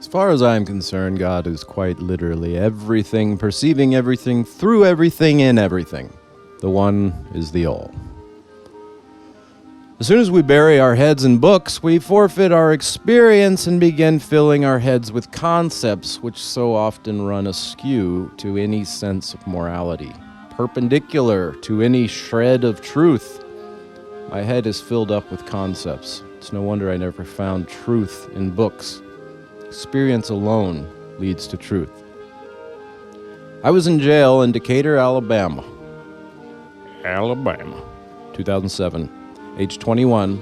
As far as I'm concerned, God is quite literally everything, perceiving everything, through everything, in everything. The one is the all. As soon as we bury our heads in books, we forfeit our experience and begin filling our heads with concepts which so often run askew to any sense of morality, perpendicular to any shred of truth. My head is filled up with concepts. It's no wonder I never found truth in books. Experience alone leads to truth. I was in jail in Decatur, Alabama. 2007, age 21,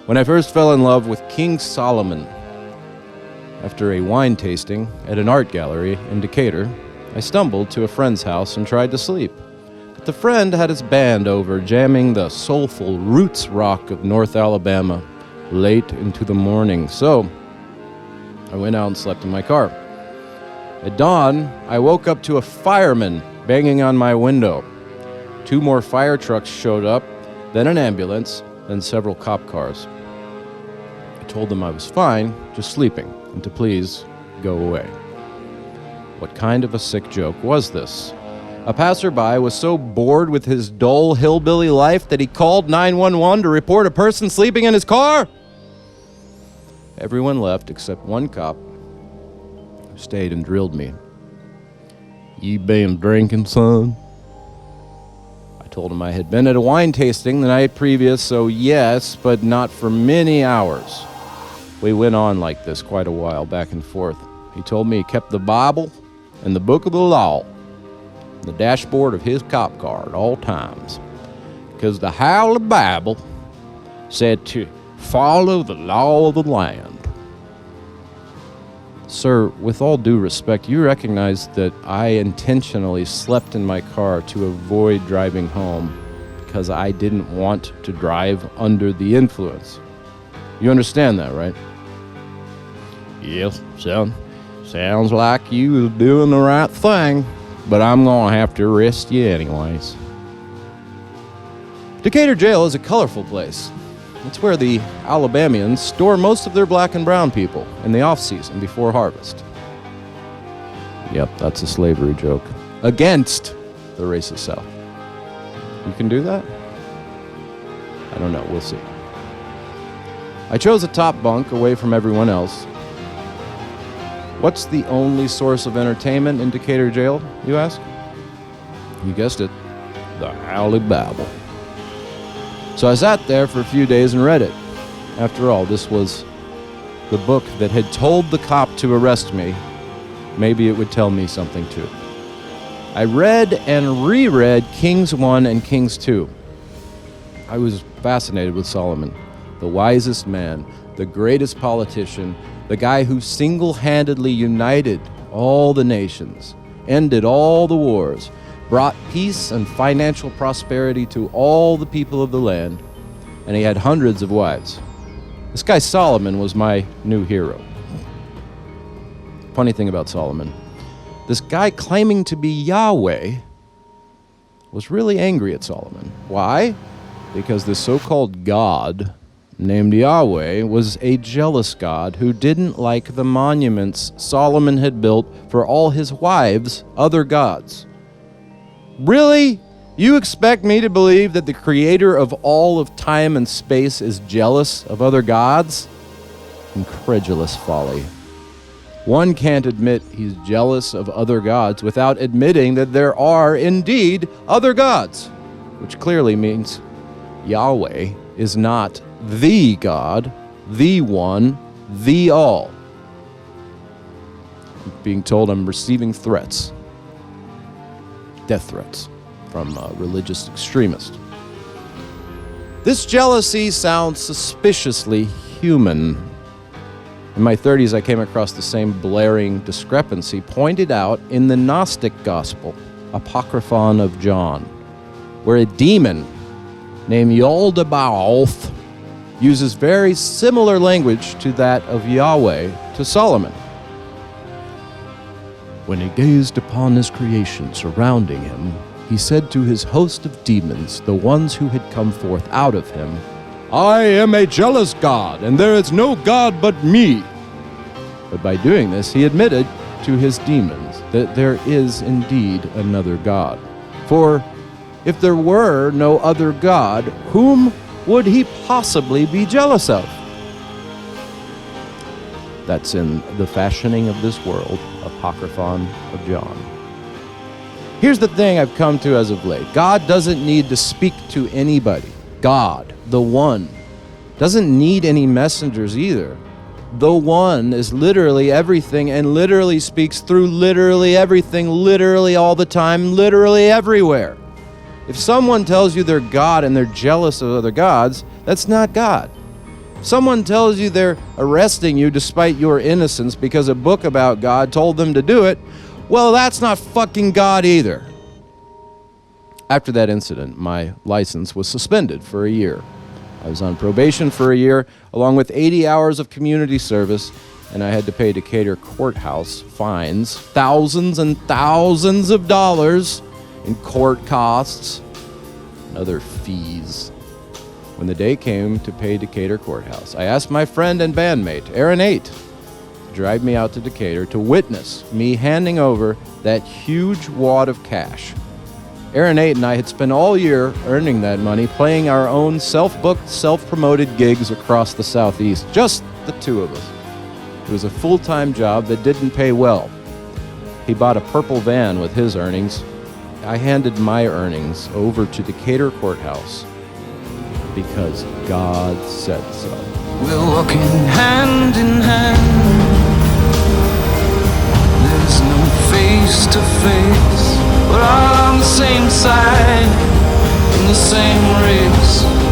when I first fell in love with King Solomon. After a wine tasting at an art gallery in Decatur, I stumbled to a friend's house and tried to sleep. But the friend had his band over, jamming the soulful roots rock of North Alabama late into the morning. So I went out and slept in my car. At dawn, I woke up to a fireman banging on my window. 2 more fire trucks showed up, then an ambulance, then several cop cars. I told them I was fine, just sleeping, and to please go away. What kind of a sick joke was this? A passerby was so bored with his dull hillbilly life that he called 911 to report a person sleeping in his car? Everyone left except one cop who stayed and drilled me. "You been drinking, son?" I told him I had been at a wine tasting the night previous, so yes, but not for many hours. We went on like this quite a while, back and forth. He told me he kept the Bible and the book of the law on the dashboard of his cop car at all times, because the Holy Bible said to follow the law of the land. Sir, with all due respect, you recognize that I intentionally slept in my car to avoid driving home because I didn't want to drive under the influence. You understand that, right? Yes, sounds like you was doing the right thing, but I'm gonna have to arrest you anyways. Decatur Jail is a colorful place. It's where the Alabamians store most of their black and brown people in the off-season before harvest. Yep, that's a slavery joke. Against the racist South. You can do that? I don't know, we'll see. I chose a top bunk away from everyone else. What's the only source of entertainment in Decatur Jail, you ask? You guessed it, the Holy Bible. So I sat there for a few days and read it. After all, this was the book that had told the cop to arrest me. Maybe it would tell me something too. I read and reread Kings 1 and Kings 2. I was fascinated with Solomon, the wisest man, the greatest politician, the guy who single-handedly united all the nations, ended all the wars, brought peace and financial prosperity to all the people of the land, and he had hundreds of wives. This guy Solomon was my new hero. Funny thing about Solomon, this guy claiming to be Yahweh was really angry at Solomon. Why? Because this so-called God named Yahweh was a jealous God who didn't like the monuments Solomon had built for all his wives' other gods. Really? You expect me to believe that the creator of all of time and space is jealous of other gods? Incredulous folly. One can't admit he's jealous of other gods without admitting that there are indeed other gods, which clearly means Yahweh is not the God, the one, the all. I'm being told I'm receiving threats. Death threats from a religious extremist. This jealousy sounds suspiciously human. In my 30s, I came across the same blaring discrepancy pointed out in the Gnostic Gospel, Apocryphon of John, where a demon named Yaldabaoth uses very similar language to that of Yahweh to Solomon. When he gazed upon his creation surrounding him, he said to his host of demons, the ones who had come forth out of him, I am a jealous God, and there is no God but me. But by doing this, he admitted to his demons that there is indeed another God. For if there were no other God, whom would he possibly be jealous of? That's in The Fashioning of This World, Apocryphon of John. Here's the thing I've come to as of late. God doesn't need to speak to anybody. God, the One, doesn't need any messengers either. The One is literally everything and literally speaks through literally everything, literally all the time, literally everywhere. If someone tells you they're God and they're jealous of other gods, that's not God. If someone tells you they're arresting you despite your innocence because a book about God told them to do it, well, that's not fucking God either. After that incident, my license was suspended for a year. I was on probation for a year, along with 80 hours of community service, and I had to pay Decatur courthouse fines, thousands and thousands of dollars in court costs and other fees. When the day came to pay Decatur courthouse, I asked my friend and bandmate, Aaron 8, to drive me out to Decatur to witness me handing over that huge wad of cash. Aaron 8 and I had spent all year earning that money playing our own self-booked, self-promoted gigs across the Southeast, just the two of us. It was a full-time job that didn't pay well. He bought a purple van with his earnings. I handed my earnings over to Decatur Courthouse because God said so. We're walking hand in hand. There's no face to face. We're all on the same side, in the same race.